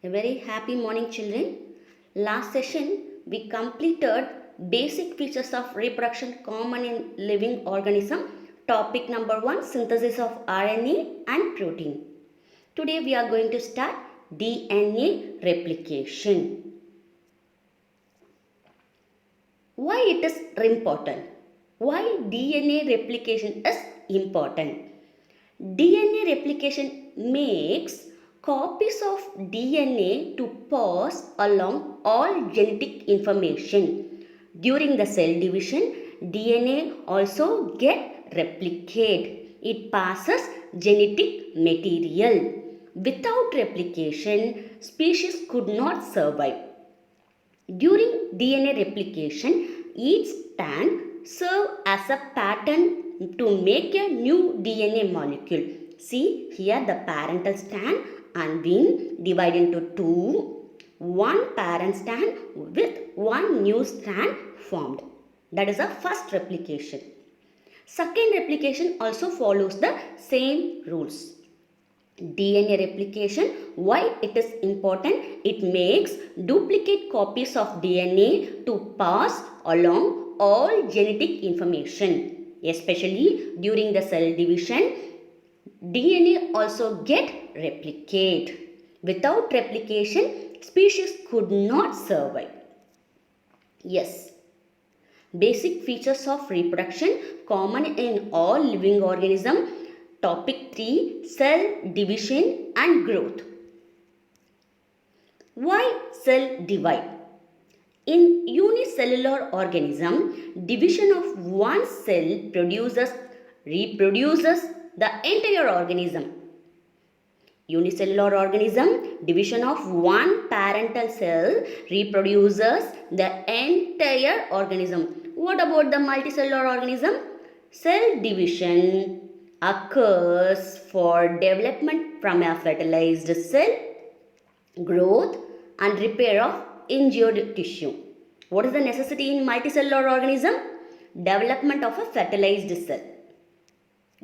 A very happy morning, children. Last session we completed basic features of reproduction common in living organism. Topic number 1, synthesis of RNA and protein. Today we are going to start DNA replication. Why it is important? Why DNA replication is important? DNA replication makes copies of DNA to pass along all genetic information. During the cell division, DNA also get replicate. It passes genetic material. Without replication, species could not survive. During DNA replication, each strand serves as a pattern to make a new DNA molecule. See here the parental strand and been divided into two. One parent strand with one new strand formed. That is the first replication. Second replication also follows the same rules. DNA replication, why it is important? It makes duplicate copies of DNA to pass along all genetic information. Especially during the cell division, DNA also get replicate. Without replication, species could not survive. Yes. Basic features of reproduction common in all living organisms. Topic 3, cell division and growth. Why cell divide? In unicellular organism, division of one cell reproduces the entire organism. Unicellular organism, division of one parental cell reproduces the entire organism. What about the multicellular organism? Cell division occurs for development from a fertilized cell, growth and repair of injured tissue. What is the necessity in multicellular organism? Development of a fertilized cell,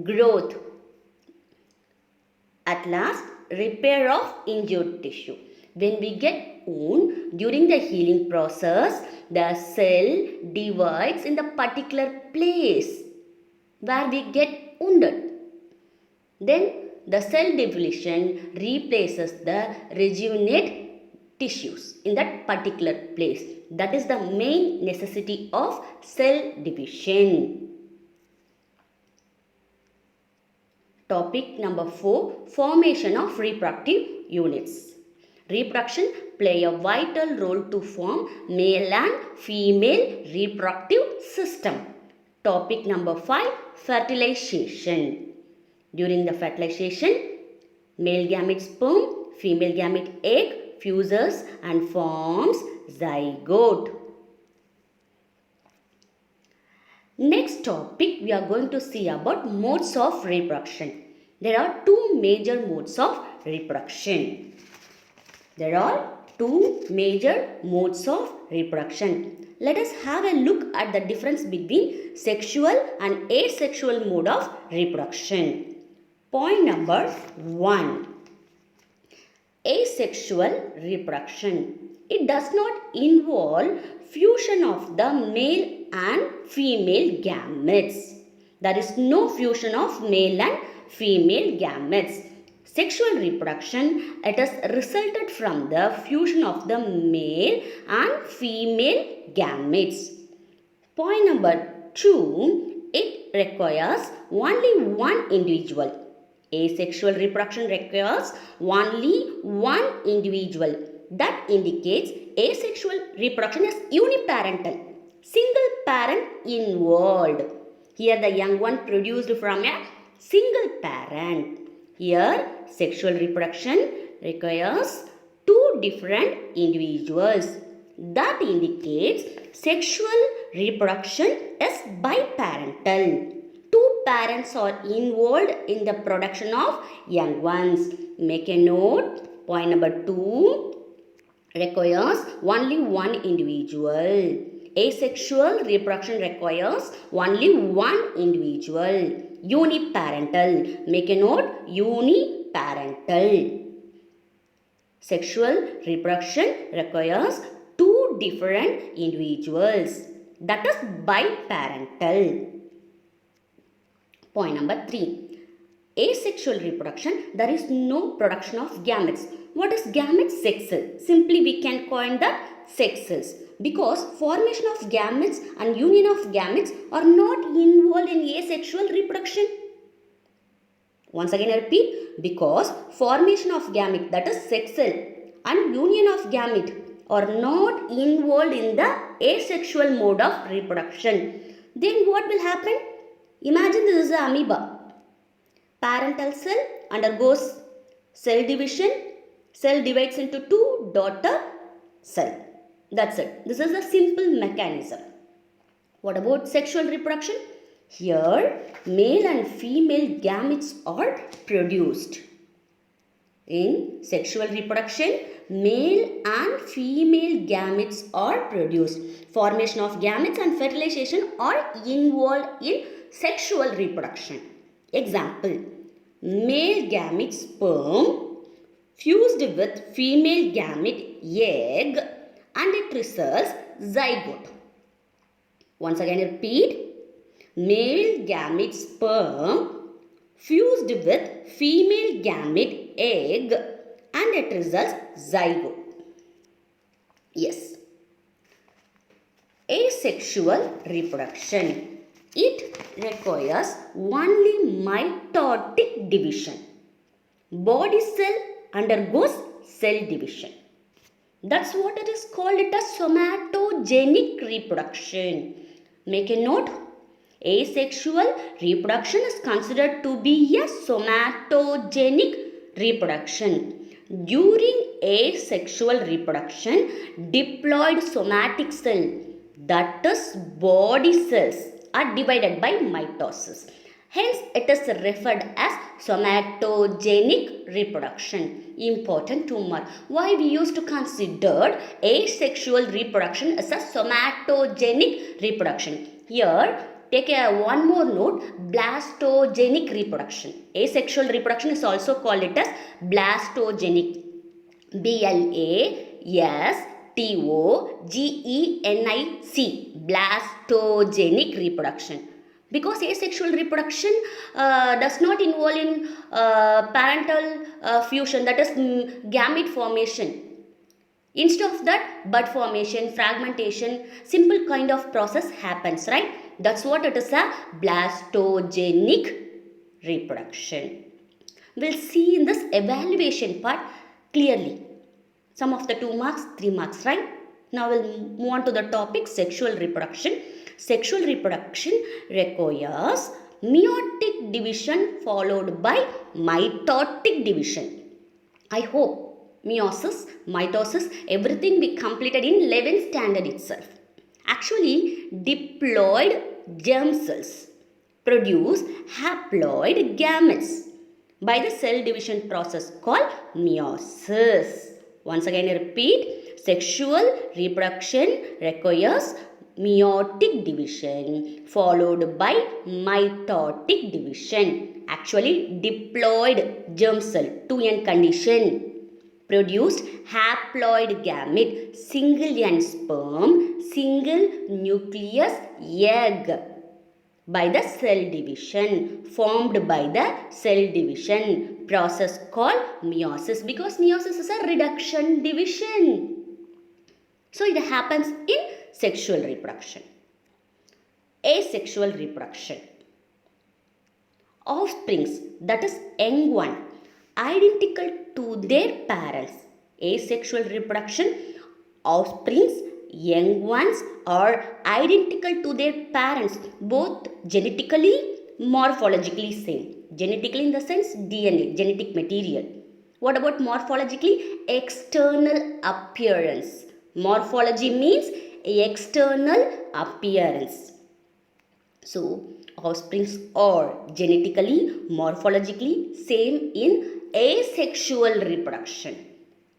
growth, at last repair of injured tissue. When we get wound, during the healing process, the cell divides in the particular place where we get wounded. Then the cell division replaces the rejuvenate tissues in that particular place. That is the main necessity of cell division. Topic number 4, formation of reproductive units. Reproduction play a vital role to form male and female reproductive system. Topic number 5, fertilization. During the fertilization, male gamete sperm, female gamete egg fuses and forms zygote. Next topic, we are going to see about modes of reproduction. There are two major modes of reproduction. There are two major modes of reproduction. Let us have a look at the difference between sexual and asexual mode of reproduction. Point number 1. Asexual reproduction. It does not involve fusion of the male and female gametes. There is no fusion of male and female gametes. Sexual reproduction, it has resulted from the fusion of the male and female gametes. Point number 2, it requires only one individual. Asexual reproduction requires only one individual. That indicates asexual reproduction is uniparental. Single parent involved. Here the young one produced from a single parent. Here sexual reproduction requires two different individuals. That indicates sexual reproduction is biparental. Two parents are involved in the production of young ones. Make a note. Point number 2 requires only one individual. Asexual reproduction requires only one individual. Uniparental. Make a note. Uniparental. Sexual reproduction requires two different individuals, that is biparental. Point number 3. Asexual reproduction, there is no production of gametes. What is gametes? Sex cell. Simply we can coin that sex cells, because formation of gametes and union of gametes are not involved in asexual reproduction. Once again I repeat, because formation of gamete, that is sex cell, and union of gamete are not involved in the asexual mode of reproduction. Then what will happen? Imagine this is an amoeba. Parental cell undergoes cell division. Cell divides into two daughter cell. That's it. This is a simple mechanism. What about sexual reproduction? Here, male and female gametes are produced. In sexual reproduction, male and female gametes are produced. Formation of gametes and fertilization are involved in sexual reproduction. Example, male gamete sperm fused with female gamete egg and it results zygote. Once again repeat, male gamete sperm fused with female gamete egg and it results zygote. Yes. Asexual reproduction. It requires only mitotic division. Body cell undergoes cell division. That's what it is called, it as somatogenic reproduction. Make a note. Asexual reproduction is considered to be a somatogenic reproduction. During asexual reproduction, diploid somatic cell, that is body cells, are divided by mitosis. Hence, it is referred as somatogenic reproduction. Important to mark. Why we used to consider asexual reproduction as a somatogenic reproduction. Here, take one more note, blastogenic reproduction. Asexual reproduction is also called it as blastogenic. blastogenic, blastogenic reproduction. Because asexual reproduction does not involve in parental fusion, that is gamete formation. Instead of that, bud formation, fragmentation, simple kind of process happens, right? That's what it is, a blastogenic reproduction. We'll see in this evaluation part clearly. Some of the 2 marks, 3 marks, right? Now we'll move on to the topic sexual reproduction. Sexual reproduction requires meiotic division followed by mitotic division. I hope meiosis, mitosis, everything we completed in 11th standard itself. Actually, diploid germ cells produce haploid gametes by the cell division process called meiosis. Once again, I repeat, sexual reproduction requires meiotic division followed by mitotic division. Actually, diploid germ cell, 2n condition, produced haploid gamete, single end sperm, single nucleus egg by the cell division, formed by the cell division process called meiosis, because meiosis is a reduction division. So it happens in sexual reproduction. Asexual reproduction. Offsprings, that is young one, identical to their parents. Asexual reproduction, offsprings, young ones are identical to their parents, both genetically, morphologically same. Genetically in the sense DNA, genetic material. What about morphologically? External appearance. Morphology means external appearance. So, offsprings are genetically, morphologically same in asexual reproduction.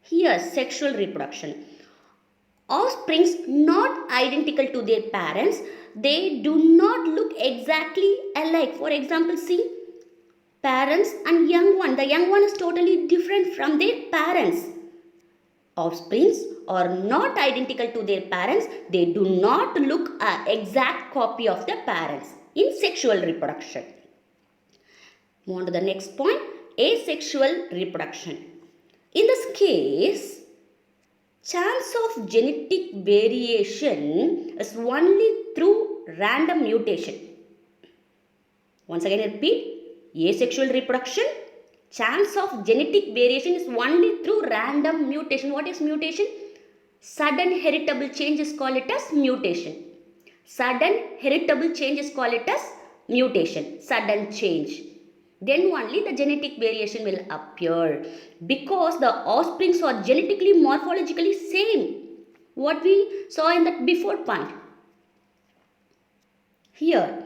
Here, sexual reproduction. Offsprings not identical to their parents, they do not look exactly alike. For example, see, parents and young one. The young one is totally different from their parents. offsprings are not identical to their parents. They do not look an exact copy of their parents in sexual reproduction. Move on to the next point, asexual reproduction. In this case, chance of genetic variation is only through random mutation. Once again I repeat, asexual reproduction, chance of genetic variation is only through random mutation. What is mutation? Sudden heritable change is called it as mutation. Sudden heritable change is called it as mutation. Sudden change. Then only the genetic variation will appear, because the offsprings are genetically morphologically same. What we saw in that before point. Here,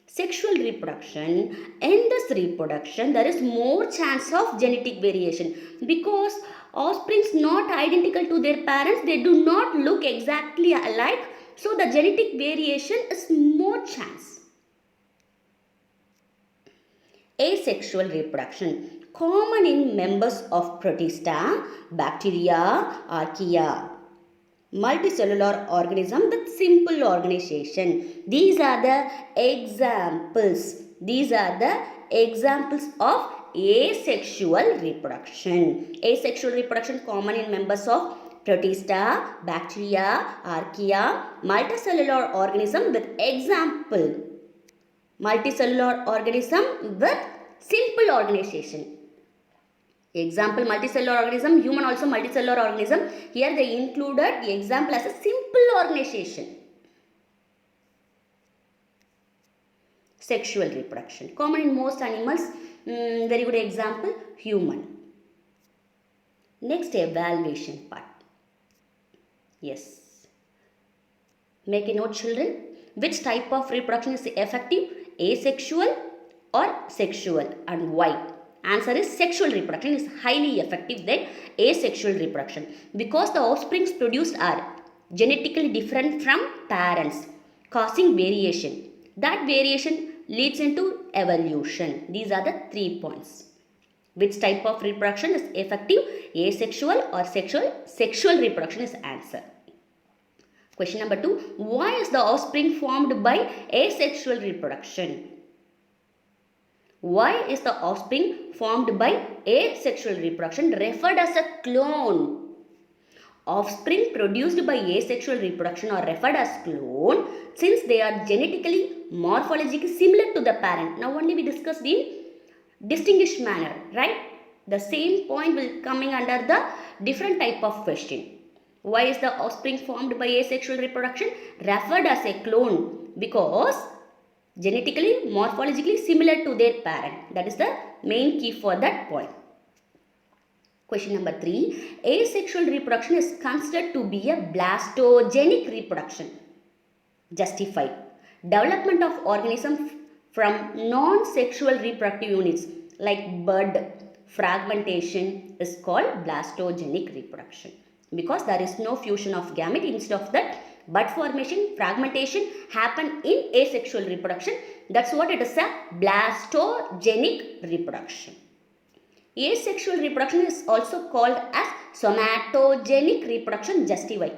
sexual reproduction, in this reproduction there is more chance of genetic variation, because offsprings not identical to their parents, they do not look exactly alike, so the genetic variation is more chance. Asexual reproduction, common in members of Protista, bacteria, archaea, multicellular organism with simple organization. These are the examples. These are the examples of asexual reproduction. Asexual reproduction common in members of Protista, bacteria, archaea, multicellular organism with example. Multicellular organism with simple organization. Example, multicellular organism, human also multicellular organism. Here they included the example as a simple organization. Sexual reproduction, common in most animals. Very good example, human. Next, evaluation part. Yes. Make a note, children. Which type of reproduction is effective? Asexual or sexual, and why? Answer is sexual reproduction is highly effective than asexual reproduction, because the offsprings produced are genetically different from parents, causing variation. That variation leads into evolution. These are the 3 points. Which type of reproduction is effective? Asexual or sexual? Sexual reproduction is answer. Question number 2. Why is the offspring formed by asexual reproduction? Why is the offspring formed by asexual reproduction referred as a clone? Offspring produced by asexual reproduction are referred as clone since they are genetically, morphologically similar to the parent. Now only we discussed in distinguished manner, right? The same point will coming under the different type of question. Why is the offspring formed by asexual reproduction referred as a clone? Because genetically, morphologically similar to their parent. That is the main key for that point. Question number 3. Asexual reproduction is considered to be a blastogenic reproduction. Justify. Development of organisms from non-sexual reproductive units like bud fragmentation is called blastogenic reproduction, because there is no fusion of gamete. Instead of that, bud formation, fragmentation happen in asexual reproduction. That's what it is, a blastogenic reproduction. Asexual reproduction is also called as somatogenic reproduction. Justify.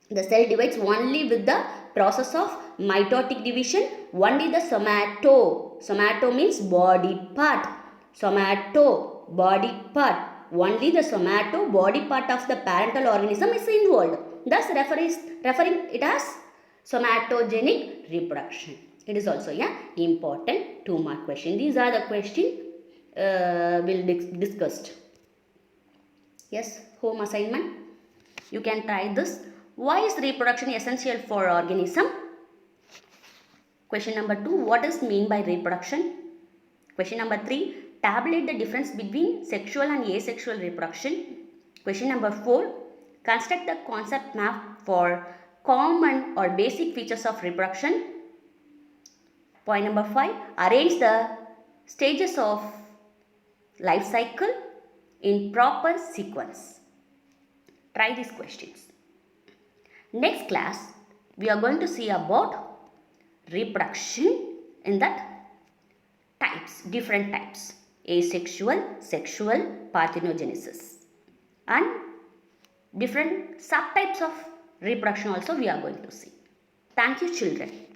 The cell divides only with the process of mitotic division. Only the somato means body part. Somato, body part. Only the somato, body part of the parental organism is involved. Thus referring it as somatogenic reproduction. It is also important 2-mark question. These are the questions we'll discussed. Yes, home assignment. You can try this. Why is reproduction essential for organism? Question number 2. What is mean by reproduction? Question number 3. Tabulate the difference between sexual and asexual reproduction. Question number 4. Construct the concept map for common or basic features of reproduction. Point number 5. Arrange the stages of life cycle in proper sequence. Try these questions. Next class, we are going to see about reproduction in that types, different types. Asexual, sexual, parthenogenesis, and different subtypes of reproduction also we are going to see. Thank you children.